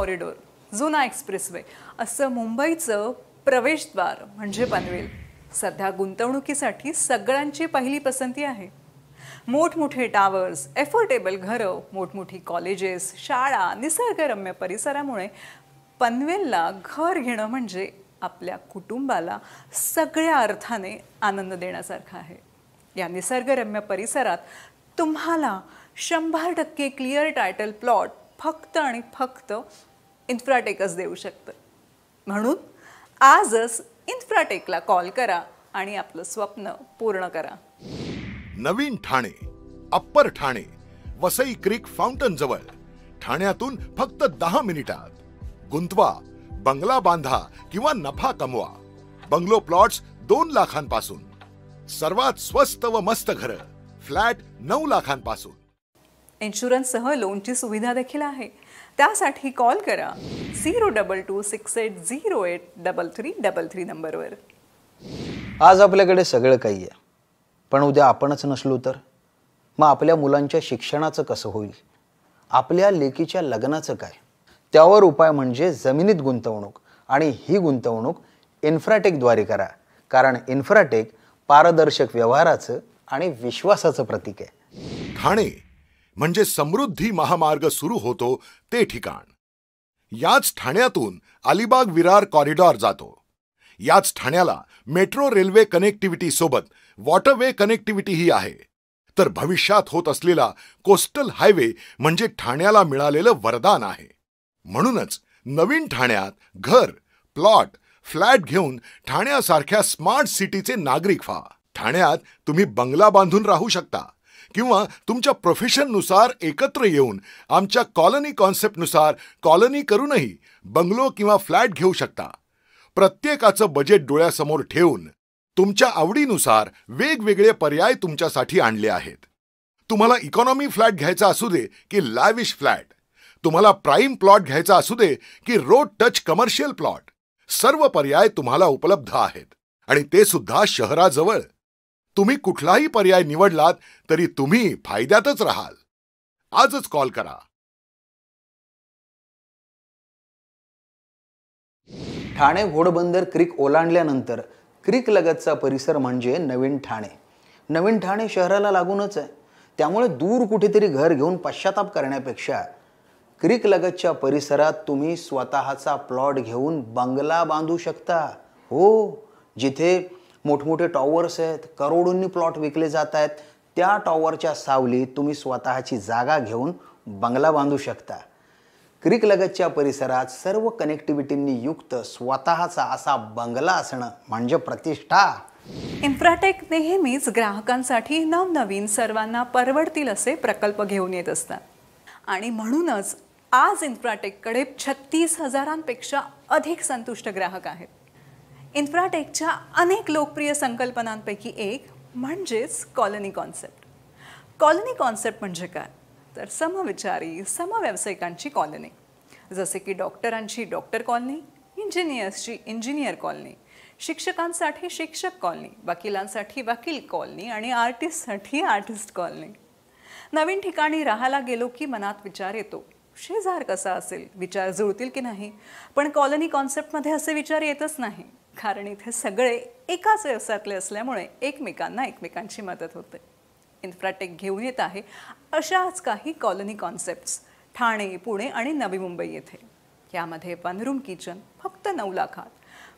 Corridor, जुना expressway असं मुंबईचं प्रवेशद्वार म्हणजे पनवेल सध्या गुंतवणुकीसाठी सगळ्यांची पहिली पसंती आहे। मोठमोठे टावर्स, एफोर्डेबल घरं, मोठमोठी कॉलेजेस, शाळा, निसर्गरम्य परिसरामुळे पनवेलला घर घेणं म्हणजे आपल्या कुटुंबाला सगळ्या अर्थाने आनंद देण्यासारखं आहे। या निसर्गरम्य परिसरात तुम्हाला 100% क्लिअर टायटल प्लॉट फक्त आणि फक्त इन्फ्राटेकच देऊ शकतं। म्हणून आजच इन्फ्राटेकला कॉल करा आणि आपलं स्वप्न पूर्ण करा। नवीन Thane, upper Thane, Vasai creek fountain जवळ, ठाण्यातून फक्त 10 मिनिटात। गुंतवा, बंगला बांधा किंवा नफा कमवा। बंगलो प्लॉट्स 2 लाखांपासून, सर्वात स्वस्त व मस्त घरं फ्लॅट 9 लाखांपासून। इन्शुरन्स सह लोनची सुविधा देखील आहे। त्यासाठी कॉल करा 02268083333 नंबरवर। आज आपल्याकडे सगळं काही आहे, पण उद्या आपणच नसलो तर मग आपल्या मुलांच्या शिक्षणाचं कसं होईल? आपल्या लेकीच्या लग्नाचं काय? त्यावर उपाय म्हणजे जमिनीत गुंतवणूक, आणि ही गुंतवणूक इन्फ्राटेकद्वारे करा, कारण इन्फ्राटेक पारदर्शक व्यवहाराचं आणि विश्वासाचं प्रतीक आहे। ठाणे म्हणजे समृद्धी महामार्ग सुरू होतो ते ठिकाण। याच ठाण्यातून अलिबाग विरार कॉरिडॉर जातो। याच ठाण्याला मेट्रो रेल्वे कनेक्टिव्हिटी सोबत वॉटरवे कनेक्टिव्हिटीही आहे। तर भविष्यात होत असलेला कोस्टल हायवे म्हणजे ठाण्याला मिळालेलं वरदान आहे। म्हणूनच नवीन ठाण्यात घर, प्लॉट, फ्लॅट घेऊन ठाण्यासारख्या स्मार्ट सिटीचे नागरिक व्हा। ठाण्यात तुम्ही बंगला बांधून राहू शकता किंवा तुमच्या प्रोफेशननुसार एकत्र येऊन आमच्या कॉलनी कॉन्सेप्टनुसार कॉलनी करूनही बंगलो किंवा फ्लॅट घेऊ शकता। प्रत्येकाचं बजेट डोळ्यासमोर ठेवून तुमच्या आवडीनुसार वेगवेगळे पर्याय तुमच्यासाठी आणले आहेत। तुम्हाला इकॉनॉमी फ्लॅट घ्यायचा असू दे की लॅविश फ्लॅट, तुम्हाला प्राइम प्लॉट घ्यायचा असू दे की रोड टच कमर्शियल प्लॉट, सर्व पर्याय तुम्हाला उपलब्ध आहेत, आणि ते सुद्धा शहराजवळ। तुम्ही कुठलाही पर्याय निवडलात तरी तुम्ही फायद्यातच राहाल। आजच कॉल करा। ठाणे घोडबंदर क्रीक ओलांडल्यानंतर क्रीक लगतचा परिसर म्हणजे नवीन ठाणे। नवीन ठाणे शहराला लागूनच आहे, त्यामुळे दूर कुठेतरी घर घेऊन पश्चाताप करण्यापेक्षा क्रीक लगतच्या परिसरात तुम्ही स्वतःचा प्लॉट घेऊन बंगला बांधू शकता। हो, जिथे मोठमोठे टॉवर्स आहेत, करोडोंनी प्लॉट विकले जात आहेत, त्या टॉवरच्या सावलीत तुम्ही स्वतःची जागा घेऊन बंगला बांधू शकता। क्रीक लगतच्या परिसरात सर्व कनेक्टिव्हिटींनी युक्त स्वतःचा असा बंगला असणं म्हणजे प्रतिष्ठा। इन्फ्राटेक नेहमीच ग्राहकांसाठी नवनवीन, सर्वांना परवडतील असे प्रकल्प घेऊन येत असतात, आणि म्हणूनच आज इन्फ्राटेककडे 36,000पेक्षा अधिक संतुष्ट ग्राहक आहेत। इन्फ्राटेकच्या अनेक लोकप्रिय संकल्पनांपैकी एक म्हणजेच कॉलनी कॉन्सेप्ट। कॉलनी कॉन्सेप्ट म्हणजे काय? तर समविचारी, समव्यावसायिकांची कॉलनी, जसे की डॉक्टरांची डॉक्टर कॉलनी, इंजिनियर्सची इंजिनियर कॉलनी, शिक्षकांसाठी शिक्षक कॉलनी, वकिलांसाठी वकील कॉलनी आणि आर्टिस्टसाठी आर्टिस्ट कॉलनी। नवीन ठिकाणी राहायला गेलो की मनात विचार येतो, शेजार कसा असेल, विचार जुळतील की नाही, पण कॉलनी कॉन्सेप्टमध्ये असे विचार येतच नाही, कारण इथे सगळे एकाच व्यवसायातले असल्यामुळे एकमेकांची मदत होते। इन्फ्राटेक घेऊन येत आहे अशाच काही कॉलनी कॉन्सेप्ट्स ठाणे, पुणे आणि नवी मुंबई येथे। यामध्ये 1 रूम किचन फक्त 9 लाखात,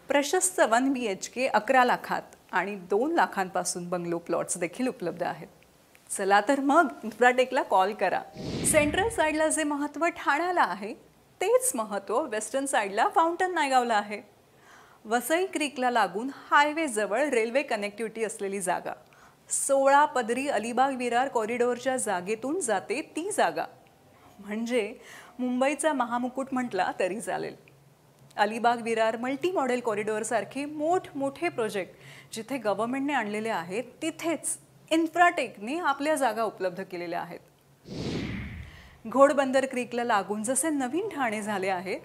प्रशस्त 1 BHK 11 लाखात आणि 2 लाखांपासून बंगलो प्लॉट्स देखील उपलब्ध आहेत। चला तर मग इन्फ्राटेकला कॉल करा। सेंट्रल साईडला जे महत्त्व ठाण्याला आहे तेच महत्त्व वेस्टर्न साईडला फाउंटन नायगावला आहे। वसई क्रीकला लागून हायवे जवळ रेल्वे कनेक्टिव्हिटी असलेली जागा, 16 पदरी अलिबाग विरार कॉरिडॉरच्या जागेतून जाते ती जागा, म्हणजे मुंबईचा महामुकुट म्हटला तरी चालेल। Alibag Virar multi model corridor सारखे मोठमोठे प्रोजेक्ट जिथे गव्हर्नमेंटने आणलेले आहेत, तिथेच इन्फ्राटेकने आपल्या जागा उपलब्ध केलेल्या आहेत। घोडबंदर क्रीकला लागून जसे नवीन ठाणे झाले आहे,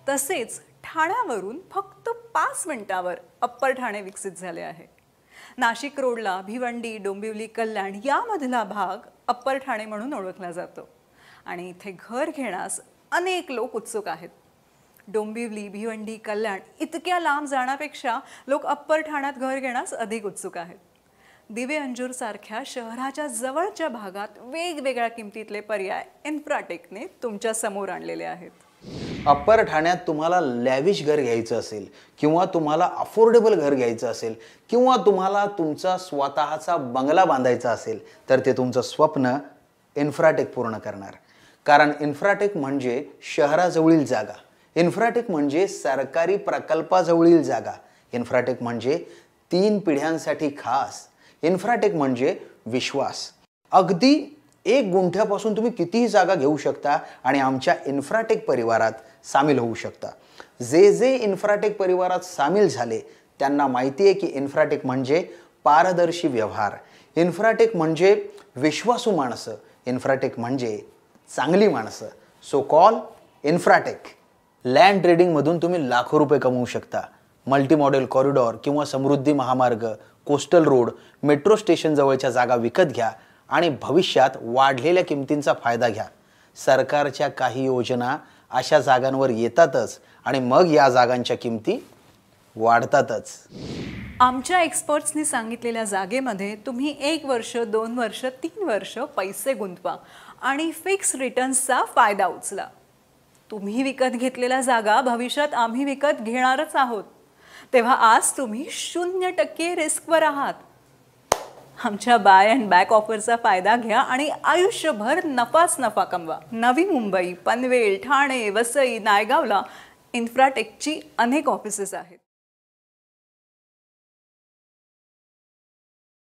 तसेच ठाण्यावरून फक्त 5 मिनिटावर अप्पर ठाणे विकसित झाले आहे। नाशिक रोडला भिवंडी, डोंबिवली, कल्याण यामधला भाग अप्पर ठाणे म्हणून ओळखला जातो, आणि इथे घर घेण्यास अनेक लोक उत्सुक आहेत। डोंबिवली, भिवंडी, कल्याण इतक्या लांब जाण्यापेक्षा लोक अप्पर ठाण्यात घर घेण्यास अधिक उत्सुक आहेत. दिवे अंजूर सारख्या शहराच्या जवळच्या भागात वेगवेगळ्या किमतीतले पर्याय इन्फ्राटेकने तुमच्या समोर आणलेले आहेत. अप्पर ठाण्यात तुम्हाला लॅविश घर घ्यायचं असेल किंवा तुम्हाला अफोर्डेबल घर घ्यायचं असेल किंवा तुम्हाला तुमचा स्वतःचा बंगला बांधायचा असेल तर ते तुमचं स्वप्न इन्फ्राटेक पूर्ण करणार. कारण इन्फ्राटेक म्हणजे शहराजवळील जागा, इन्फ्राटेक म्हणजे सरकारी प्रकल्पाजवळील जागा, इन्फ्राटेक म्हणजे 3 पिढ्यांसाठी खास, इन्फ्राटेक म्हणजे विश्वास. अगदी 1 गुंठ्यापासून तुम्ही कितीही जागा घेऊ शकता आणि आमच्या इन्फ्राटेक परिवारात सामील होऊ शकता. जे इन्फ्राटेक परिवारात सामील झाले त्यांना माहिती आहे की इन्फ्राटेक म्हणजे पारदर्शी व्यवहार, इन्फ्राटेक म्हणजे विश्वासू माणसं, इन्फ्राटेक म्हणजे चांगली माणसं. So call Infratech. लँड ट्रेडिंगमधून तुम्ही लाखो रुपये कमवू शकता. मल्टी मॉडेल कॉरिडॉर किंवा समृद्धी महामार्ग, कोस्टल रोड, मेट्रो स्टेशन जवळच्या जागा विकत घ्या आणि भविष्यात वाढलेल्या किमतींचा फायदा घ्या. सरकारच्या काही योजना अशा जागांवर येतातच आणि मग या जागांच्या किमती वाढतातच. आमच्या एक्सपर्ट्सनी सांगितलेल्या जागेमध्ये तुम्ही 1 वर्ष, 2 वर्ष, 3 वर्ष पैसे गुंतवा आणि फिक्स रिटर्न्सचा फायदा उचला. तुम्ही विकत घेतलेल्या जागा भविष्यात आम्ही विकत घेणारच आहोत. तेव्हा आज तुम्ही 0% रिस्कवर आहात. आमच्या बाय अँड बॅक ऑफरचा फायदा घ्या आणि आयुष्यभर नफाच नफा कमवा. नवी मुंबई, पनवेल, ठाणे, वसई, नायगावला इन्फ्राटेकची अनेक ऑफिसेस आहेत.